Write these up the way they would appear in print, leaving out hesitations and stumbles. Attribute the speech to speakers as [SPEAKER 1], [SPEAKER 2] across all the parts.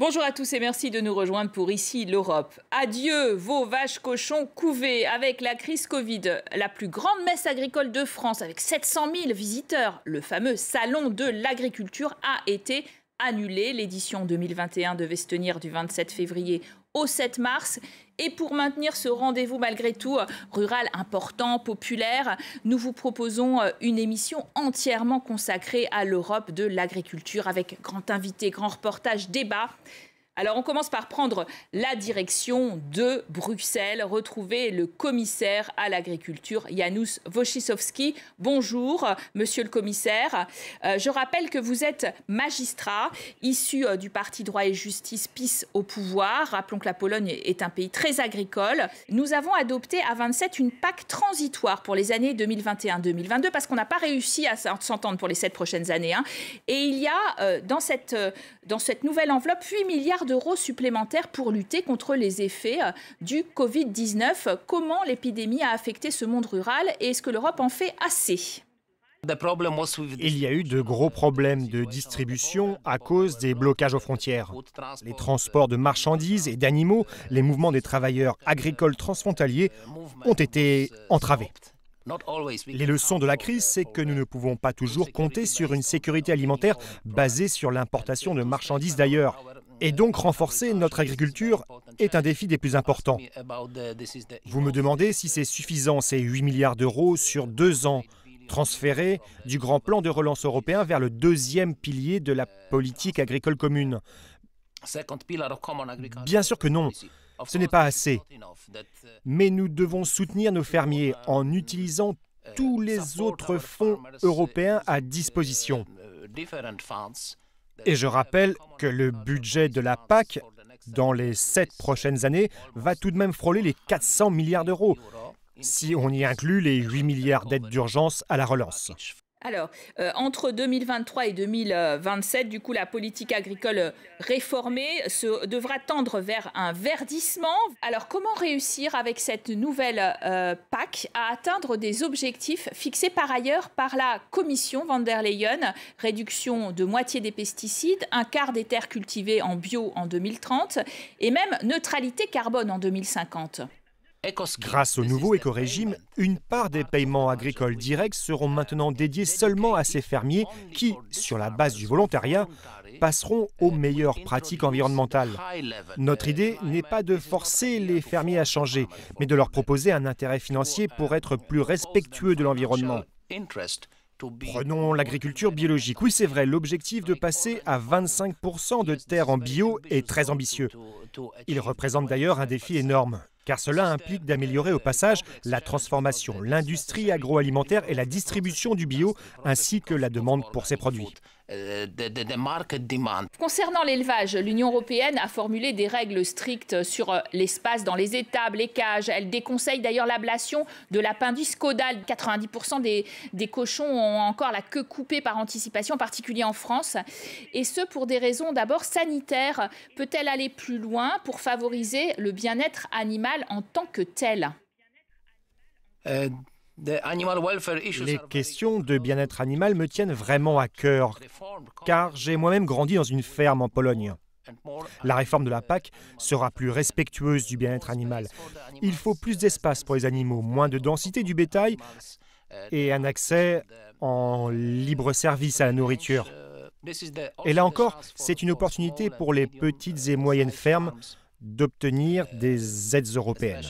[SPEAKER 1] Bonjour à tous et merci de nous rejoindre pour Ici l'Europe. Adieu vos vaches cochons couvées. Avec la crise Covid, la plus grande messe agricole de France avec 700 000 visiteurs, le fameux salon de l'agriculture a été annulé. L'édition 2021 devait se tenir du 27 février au 7 mars. Et pour maintenir ce rendez-vous malgré tout rural important, populaire, nous vous proposons une émission entièrement consacrée à l'Europe de l'agriculture avec grand invité, grand reportage, débat. Alors on commence par prendre la direction de Bruxelles, retrouver le commissaire à l'agriculture, Janusz Wojciechowski. Bonjour, monsieur le commissaire. Je rappelle que vous êtes magistrat, issu du parti Droit et Justice PiS au pouvoir. Rappelons que la Pologne est un pays très agricole. Nous avons adopté à 27 une PAC transitoire pour les années 2021-2022 parce qu'on n'a pas réussi à s'entendre pour les 7 prochaines années. Et il y a dans cette nouvelle enveloppe 8 milliards d'euros supplémentaires pour lutter contre les effets du Covid-19. Comment l'épidémie a affecté ce monde rural et est-ce que l'Europe en fait assez ?
[SPEAKER 2] Il y a eu de gros problèmes de distribution à cause des blocages aux frontières. Les transports de marchandises et d'animaux, les mouvements des travailleurs agricoles transfrontaliers ont été entravés. Les leçons de la crise, c'est que nous ne pouvons pas toujours compter sur une sécurité alimentaire basée sur l'importation de marchandises d'ailleurs. Et donc renforcer notre agriculture est un défi des plus importants. Vous me demandez si c'est suffisant, ces 8 milliards d'euros sur 2 ans, transférés du grand plan de relance européen vers le deuxième pilier de la politique agricole commune. Bien sûr que non, ce n'est pas assez. Mais nous devons soutenir nos fermiers en utilisant tous les autres fonds européens à disposition. Et je rappelle que le budget de la PAC, dans les 7 prochaines années, va tout de même frôler les 400 milliards d'euros, si on y inclut les 8 milliards d'aides d'urgence à la relance.
[SPEAKER 1] Alors, entre 2023 et 2027, du coup, la politique agricole réformée devra tendre vers un verdissement. Alors, comment réussir avec cette nouvelle PAC à atteindre des objectifs fixés par ailleurs par la Commission von der Leyen, réduction de moitié des pesticides, un quart des terres cultivées en bio en 2030 et même neutralité carbone en 2050 ?
[SPEAKER 2] Grâce au nouveau éco-régime, une part des paiements agricoles directs seront maintenant dédiés seulement à ces fermiers qui, sur la base du volontariat, passeront aux meilleures pratiques environnementales. Notre idée n'est pas de forcer les fermiers à changer, mais de leur proposer un intérêt financier pour être plus respectueux de l'environnement. Prenons l'agriculture biologique. Oui, c'est vrai, l'objectif de passer à 25% de terres en bio est très ambitieux. Il représente d'ailleurs un défi énorme, car cela implique d'améliorer au passage la transformation, l'industrie agroalimentaire et la distribution du bio, ainsi que la demande pour ces produits.
[SPEAKER 1] Concernant l'élevage, l'Union européenne a formulé des règles strictes sur l'espace dans les étables, les cages. Elle déconseille d'ailleurs l'ablation de l'appendice caudal. 90% des cochons ont encore la queue coupée par anticipation, en particulier en France. Et ce, pour des raisons d'abord sanitaires. Peut-elle aller plus loin pour favoriser le bien-être animal en tant que tel ?
[SPEAKER 2] Les questions de bien-être animal me tiennent vraiment à cœur, car j'ai moi-même grandi dans une ferme en Pologne. La réforme de la PAC sera plus respectueuse du bien-être animal. Il faut plus d'espace pour les animaux, moins de densité du bétail et un accès en libre service à la nourriture. Et là encore, c'est une opportunité pour les petites et moyennes fermes d'obtenir des aides européennes.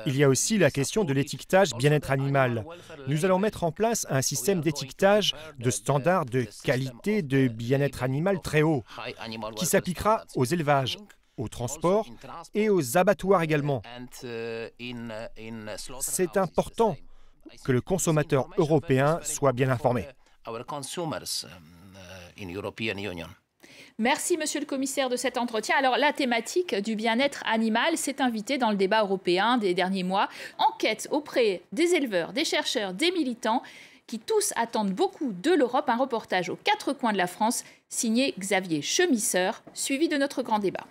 [SPEAKER 2] Il y a aussi la question de l'étiquetage bien-être animal. Nous allons mettre en place un système d'étiquetage de standards de qualité de bien-être animal très haut, qui s'appliquera aux élevages, aux transports et aux abattoirs également. C'est important que le consommateur européen soit bien informé.
[SPEAKER 1] Merci, monsieur le commissaire, de cet entretien. Alors, la thématique du bien-être animal s'est invitée dans le débat européen des derniers mois. Enquête auprès des éleveurs, des chercheurs, des militants qui tous attendent beaucoup de l'Europe. Un reportage aux 4 coins de la France, signé Xavier Chemisseur, suivi de notre grand débat.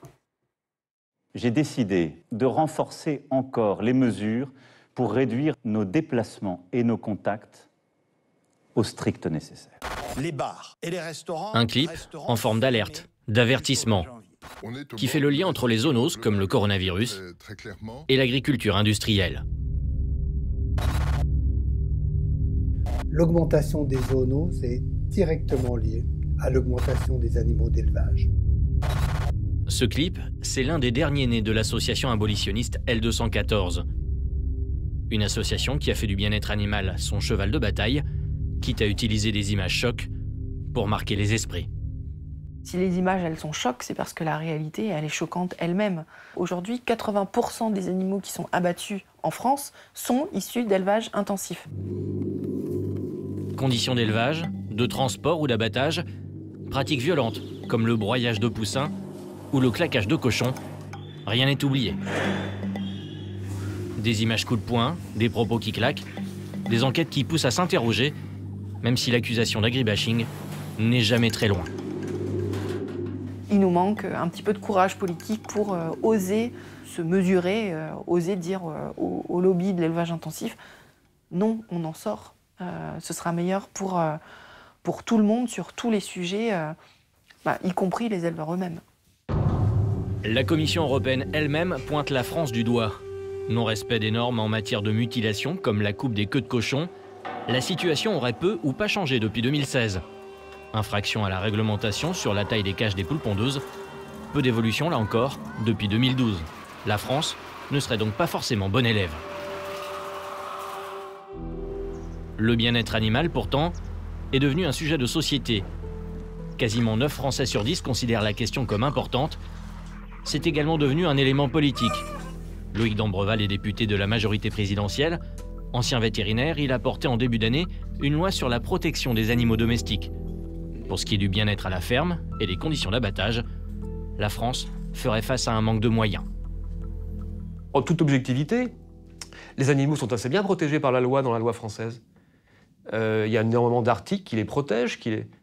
[SPEAKER 3] J'ai décidé de renforcer encore les mesures pour réduire nos déplacements et nos contacts au strict nécessaire.
[SPEAKER 4] Les bars et les restaurants.
[SPEAKER 5] Un clip en forme d'alerte.
[SPEAKER 4] d'avertissement qui fait le lien entre les zoonoses, comme le coronavirus, et l'agriculture industrielle.
[SPEAKER 5] L'augmentation des zoonoses est directement liée à l'augmentation des animaux d'élevage.
[SPEAKER 4] Ce clip, c'est l'un des derniers nés de l'association abolitionniste L214. Une association qui a fait du bien-être animal son cheval de bataille, quitte à utiliser des images chocs pour marquer les esprits.
[SPEAKER 6] Si les images, elles sont chocs, c'est parce que la réalité, elle est choquante elle-même. Aujourd'hui, 80% des animaux qui sont abattus en France sont issus d'élevage intensif.
[SPEAKER 4] Conditions d'élevage, de transport ou d'abattage, pratiques violentes comme le broyage de poussins ou le claquage de cochons, rien n'est oublié. Des images coup de poing, des propos qui claquent, des enquêtes qui poussent à s'interroger, même si l'accusation d'agribashing n'est jamais très loin.
[SPEAKER 6] Il nous manque un petit peu de courage politique pour oser se mesurer, oser dire au lobby de l'élevage intensif « non, on en sort, ce sera meilleur pour tout le monde sur tous les sujets, y compris les éleveurs eux-mêmes ».
[SPEAKER 4] La Commission européenne elle-même pointe la France du doigt. Non-respect des normes en matière de mutilation, comme la coupe des queues de cochon, la situation aurait peu ou pas changé depuis 2016. Infraction à la réglementation sur la taille des cages des poules pondeuses. Peu d'évolution, là encore, depuis 2012. La France ne serait donc pas forcément bon élève. Le bien-être animal, pourtant, est devenu un sujet de société. Quasiment 9 Français sur 10 considèrent la question comme importante. C'est également devenu un élément politique. Loïc Dombreval est député de la majorité présidentielle. Ancien vétérinaire, il a porté en début d'année une loi sur la protection des animaux domestiques. Pour ce qui est du bien-être à la ferme et des conditions d'abattage, la France ferait face à un manque de moyens.
[SPEAKER 7] En toute objectivité, les animaux sont assez bien protégés par la loi dans la loi française. Il y a énormément d'articles qui les protègent,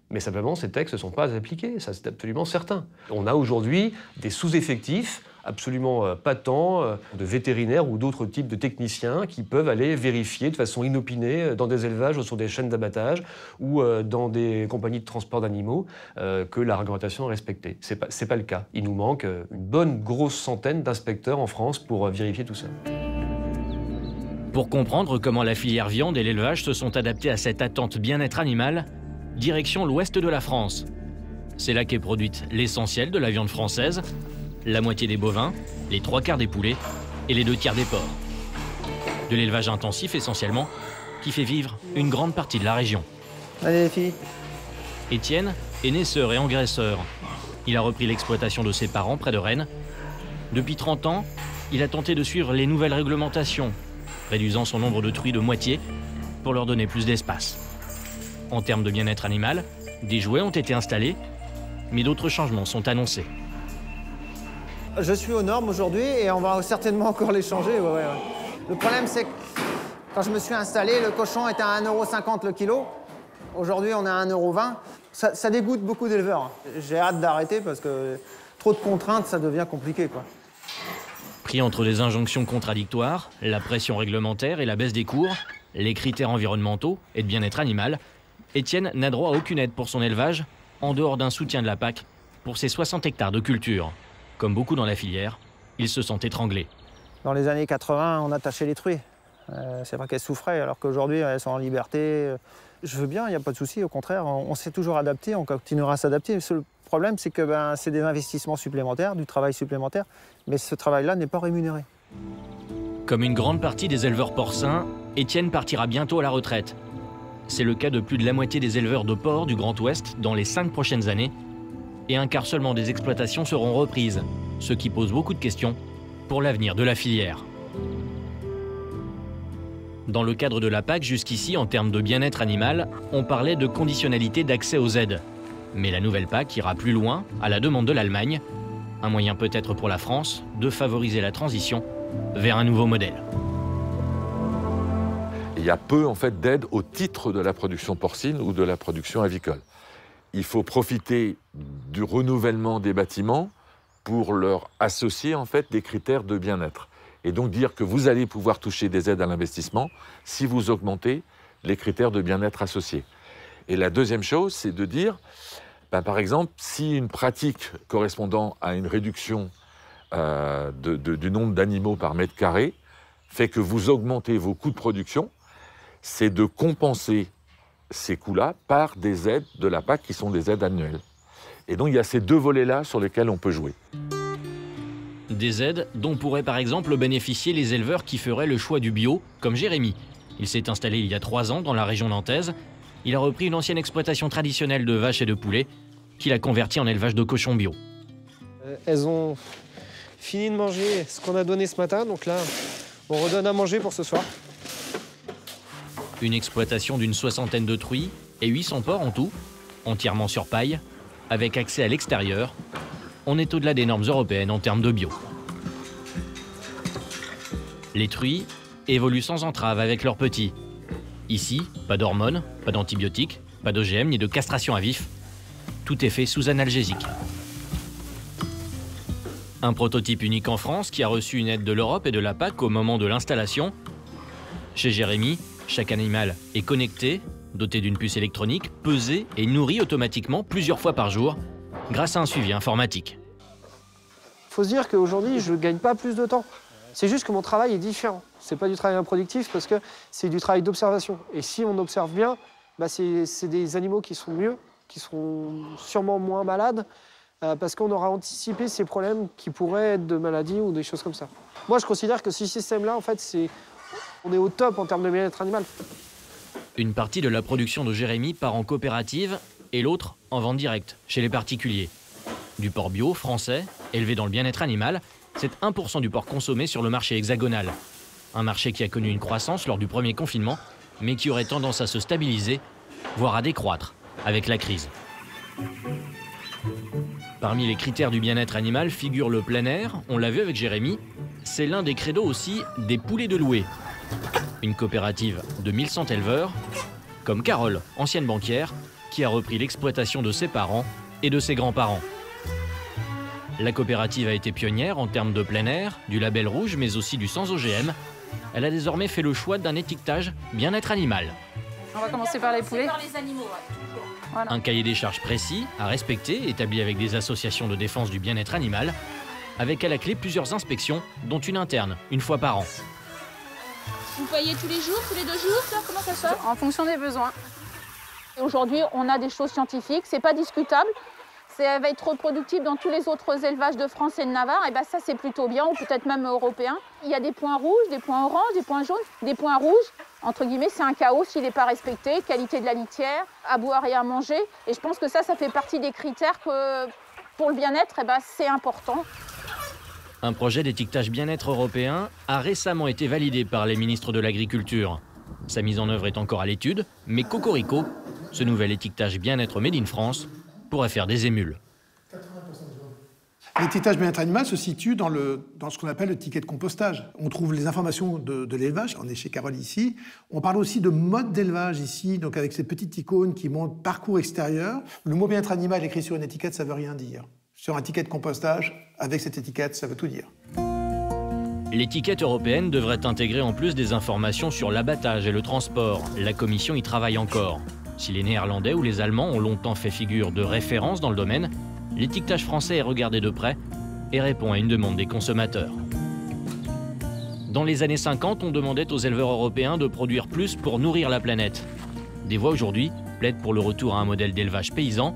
[SPEAKER 7] mais simplement ces textes ne sont pas appliqués, ça c'est absolument certain. On a aujourd'hui des sous-effectifs absolument patents de vétérinaires ou d'autres types de techniciens qui peuvent aller vérifier de façon inopinée dans des élevages ou sur des chaînes d'abattage ou dans des compagnies de transport d'animaux que la réglementation est respectée. C'est pas le cas. Il nous manque une bonne grosse centaine d'inspecteurs en France pour vérifier tout ça.
[SPEAKER 4] Pour comprendre comment la filière viande et l'élevage se sont adaptés à cette attente bien-être animal, direction l'ouest de la France. C'est là qu'est produite l'essentiel de la viande française, la moitié des bovins, les 3/4 des poulets et les 2/3 des porcs. De l'élevage intensif essentiellement, qui fait vivre une grande partie de la région.
[SPEAKER 5] Allez les filles.
[SPEAKER 4] Étienne est naisseur et engraisseur. Il a repris l'exploitation de ses parents près de Rennes. Depuis 30 ans, il a tenté de suivre les nouvelles réglementations, réduisant son nombre de truies de moitié pour leur donner plus d'espace. En termes de bien-être animal, des jouets ont été installés, mais d'autres changements sont annoncés.
[SPEAKER 8] Je suis aux normes aujourd'hui et on va certainement encore les changer. Ouais. Le problème, c'est que quand je me suis installé, le cochon était à 1,50 € le kilo. Aujourd'hui, on est à 1,20 €. Ça dégoûte beaucoup d'éleveurs. J'ai hâte d'arrêter parce que trop de contraintes, ça devient compliqué, quoi.
[SPEAKER 4] Pris entre des injonctions contradictoires, la pression réglementaire et la baisse des cours, les critères environnementaux et de bien-être animal, Étienne n'a droit à aucune aide pour son élevage, en dehors d'un soutien de la PAC pour ses 60 hectares de culture. Comme beaucoup dans la filière, il se sent étranglé.
[SPEAKER 8] Dans les années 80, on attachait les truies. C'est vrai qu'elles souffraient, alors qu'aujourd'hui, elles sont en liberté. Je veux bien, il n'y a pas de souci, au contraire, on s'est toujours adapté, on continuera à s'adapter. Le problème, c'est que c'est des investissements supplémentaires, du travail supplémentaire, mais ce travail-là n'est pas rémunéré.
[SPEAKER 4] Comme une grande partie des éleveurs porcins, Étienne partira bientôt à la retraite. C'est le cas de plus de la moitié des éleveurs de porcs du Grand Ouest dans les 5 prochaines années, et un quart seulement des exploitations seront reprises, ce qui pose beaucoup de questions pour l'avenir de la filière. Dans le cadre de la PAC, jusqu'ici, en termes de bien-être animal, on parlait de conditionnalité d'accès aux aides. Mais la nouvelle PAC ira plus loin, à la demande de l'Allemagne, un moyen peut-être pour la France de favoriser la transition vers un nouveau modèle.
[SPEAKER 9] Il y a peu en fait d'aides au titre de la production porcine ou de la production avicole. Il faut profiter du renouvellement des bâtiments pour leur associer en fait des critères de bien-être. Et donc dire que vous allez pouvoir toucher des aides à l'investissement si vous augmentez les critères de bien-être associés. Et la deuxième chose, c'est de dire, Par exemple, si une pratique correspondant à une réduction du nombre d'animaux par mètre carré fait que vous augmentez vos coûts de production, c'est de compenser ces coûts-là par des aides de la PAC qui sont des aides annuelles. Et donc il y a ces deux volets-là sur lesquels on peut jouer.
[SPEAKER 4] Des aides dont pourraient par exemple bénéficier les éleveurs qui feraient le choix du bio, comme Jérémy. Il s'est installé il y a 3 ans dans la région nantaise. Il a repris une ancienne exploitation traditionnelle de vaches et de poulets qu'il a convertie en élevage de cochons bio.
[SPEAKER 10] Elles ont fini de manger ce qu'on a donné ce matin, donc là, on redonne à manger pour ce soir.
[SPEAKER 4] Une exploitation d'une 60aine de truies et 800 porcs en tout, entièrement sur paille, avec accès à l'extérieur. On est au-delà des normes européennes en termes de bio. Les truies évoluent sans entrave avec leurs petits. Ici, pas d'hormones, pas d'antibiotiques, pas d'OGM ni de castration à vif. Tout est fait sous analgésique. Un prototype unique en France qui a reçu une aide de l'Europe et de la PAC au moment de l'installation. Chez Jérémy, chaque animal est connecté, doté d'une puce électronique, pesé et nourri automatiquement plusieurs fois par jour grâce à un suivi informatique.
[SPEAKER 10] Il faut se dire qu'aujourd'hui, je ne gagne pas plus de temps. C'est juste que mon travail est différent. Ce n'est pas du travail improductif parce que c'est du travail d'observation. Et si on observe bien, c'est des animaux qui sont mieux, qui seront sûrement moins malades, parce qu'on aura anticipé ces problèmes qui pourraient être de maladies ou des choses comme ça. Moi, je considère que ce système-là, en fait, on est au top en termes de bien-être animal.
[SPEAKER 4] Une partie de la production de Jérémy part en coopérative et l'autre en vente directe, chez les particuliers. Du porc bio, français, élevé dans le bien-être animal, c'est 1% du porc consommé sur le marché hexagonal. Un marché qui a connu une croissance lors du premier confinement, mais qui aurait tendance à se stabiliser, voire à décroître avec la crise. Parmi les critères du bien-être animal figure le plein air, on l'a vu avec Jérémy. C'est l'un des credos aussi des poulets de louer. Une coopérative de 1100 éleveurs, comme Carole, ancienne banquière, qui a repris l'exploitation de ses parents et de ses grands-parents. La coopérative a été pionnière en termes de plein air, du label rouge, mais aussi du sans OGM. Elle a désormais fait le choix d'un étiquetage bien-être animal.
[SPEAKER 11] On va commencer par les poulets.
[SPEAKER 4] Voilà. Un cahier des charges précis à respecter, établi avec des associations de défense du bien-être animal, avec à la clé plusieurs inspections, dont une interne, une fois par an.
[SPEAKER 1] Vous payez tous les jours, tous les 2 jours, ça? Comment ça se passe?
[SPEAKER 11] En fonction des besoins.
[SPEAKER 12] Aujourd'hui, on a des choses scientifiques, c'est pas discutable. Ça va être reproductible dans tous les autres élevages de France et de Navarre. Et ben ça, c'est plutôt bien, ou peut-être même européen. Il y a des points rouges, des points oranges, des points jaunes. Des points rouges, entre guillemets, c'est un chaos s'il n'est pas respecté. Qualité de la litière, à boire et à manger. Et je pense que ça fait partie des critères que, pour le bien-être, c'est important.
[SPEAKER 4] Un projet d'étiquetage bien-être européen a récemment été validé par les ministres de l'Agriculture. Sa mise en œuvre est encore à l'étude, mais cocorico, ce nouvel étiquetage bien-être Made in France, pourrait faire des émules.
[SPEAKER 13] L'étiquetage bien-être animal se situe dans ce qu'on appelle le ticket de compostage. On trouve les informations de l'élevage, on est chez Carole ici. On parle aussi de mode d'élevage ici, donc avec ces petites icônes qui montrent parcours extérieur. Le mot bien-être animal écrit sur une étiquette, ça veut rien dire. Sur un ticket de compostage, avec cette étiquette, ça veut tout dire.
[SPEAKER 4] L'étiquette européenne devrait intégrer en plus des informations sur l'abattage et le transport. La Commission y travaille encore. Si les Néerlandais ou les Allemands ont longtemps fait figure de référence dans le domaine, l'étiquetage français est regardé de près et répond à une demande des consommateurs. Dans les années 50, on demandait aux éleveurs européens de produire plus pour nourrir la planète. Des voix aujourd'hui plaident pour le retour à un modèle d'élevage paysan.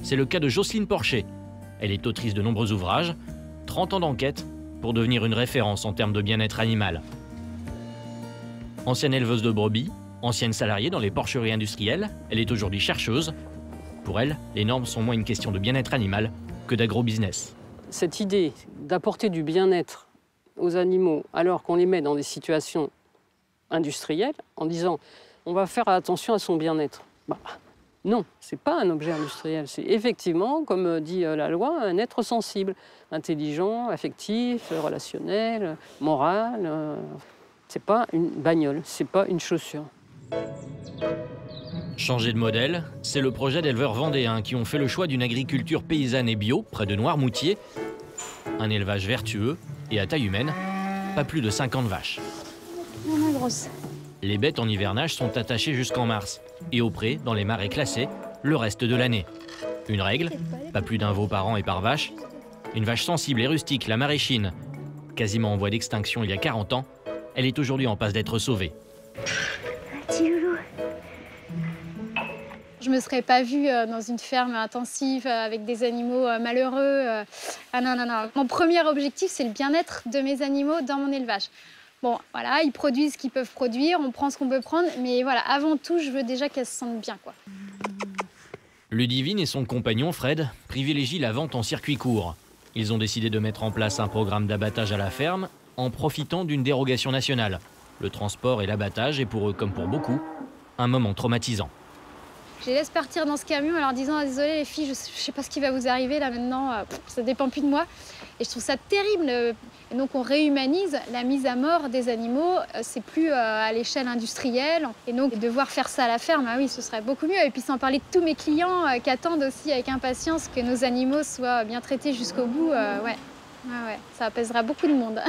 [SPEAKER 4] C'est le cas de Jocelyne Porcher. Elle est autrice de nombreux ouvrages, 30 ans d'enquête pour devenir une référence en termes de bien-être animal. Ancienne éleveuse de brebis, ancienne salariée dans les porcheries industrielles, elle est aujourd'hui chercheuse. Pour elle, les normes sont moins une question de bien-être animal que d'agro-business.
[SPEAKER 14] Cette idée d'apporter du bien-être aux animaux alors qu'on les met dans des situations industrielles, en disant on va faire attention à son bien-être. Non, ce n'est pas un objet industriel. C'est effectivement, comme dit la loi, un être sensible, intelligent, affectif, relationnel, moral. Ce n'est pas une bagnole, ce n'est pas une chaussure.
[SPEAKER 4] Changer de modèle, c'est le projet d'éleveurs vendéens qui ont fait le choix d'une agriculture paysanne et bio près de Noirmoutier. Un élevage vertueux et à taille humaine, pas plus de 50 vaches.
[SPEAKER 12] Grosse.
[SPEAKER 4] Les bêtes en hivernage sont attachées jusqu'en mars et au pré, dans les marais classés, le reste de l'année. Une règle, pas plus d'un veau par an et par vache. Une vache sensible et rustique, la maraîchine, quasiment en voie d'extinction il y a 40 ans, elle est aujourd'hui en passe d'être sauvée.
[SPEAKER 15] Je ne me serais pas vue dans une ferme intensive avec des animaux malheureux. Ah non, non, non. Mon premier objectif, c'est le bien-être de mes animaux dans mon élevage. Bon, voilà, ils produisent ce qu'ils peuvent produire, on prend ce qu'on peut prendre, mais voilà, avant tout, je veux déjà qu'elles se sentent bien, quoi.
[SPEAKER 4] Ludivine et son compagnon Fred privilégient la vente en circuit court. Ils ont décidé de mettre en place un programme d'abattage à la ferme en profitant d'une dérogation nationale. Le transport et l'abattage est pour eux, comme pour beaucoup, un moment traumatisant.
[SPEAKER 15] Je les laisse partir dans ce camion en leur disant ah, « Désolé les filles, je ne sais pas ce qui va vous arriver là maintenant, ça ne dépend plus de moi ». Et je trouve ça terrible. Et donc on réhumanise la mise à mort des animaux, c'est plus à l'échelle industrielle. Et donc devoir faire ça à la ferme, ah oui, ce serait beaucoup mieux. Et puis sans parler de tous mes clients qui attendent aussi avec impatience que nos animaux soient bien traités jusqu'au bout, ouais, ça apaisera beaucoup de monde.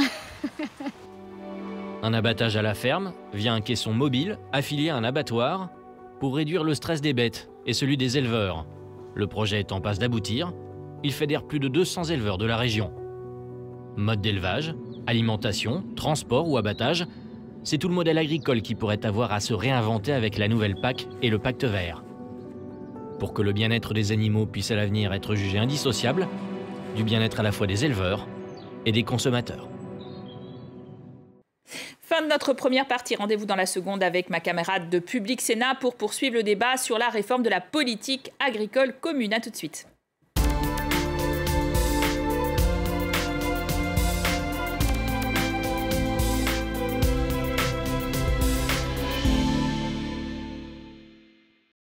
[SPEAKER 4] Un abattage à la ferme via un caisson mobile affilié à un abattoir pour réduire le stress des bêtes et celui des éleveurs. Le projet est en passe d'aboutir. Il fédère plus de 200 éleveurs de la région. Mode d'élevage, alimentation, transport ou abattage, c'est tout le modèle agricole qui pourrait avoir à se réinventer avec la nouvelle PAC et le pacte vert. Pour que le bien-être des animaux puisse à l'avenir être jugé indissociable, du bien-être à la fois des éleveurs et des consommateurs.
[SPEAKER 1] Fin de notre première partie. Rendez-vous dans la seconde avec ma camarade de Public Sénat pour poursuivre le débat sur la réforme de la politique agricole commune. À tout de suite.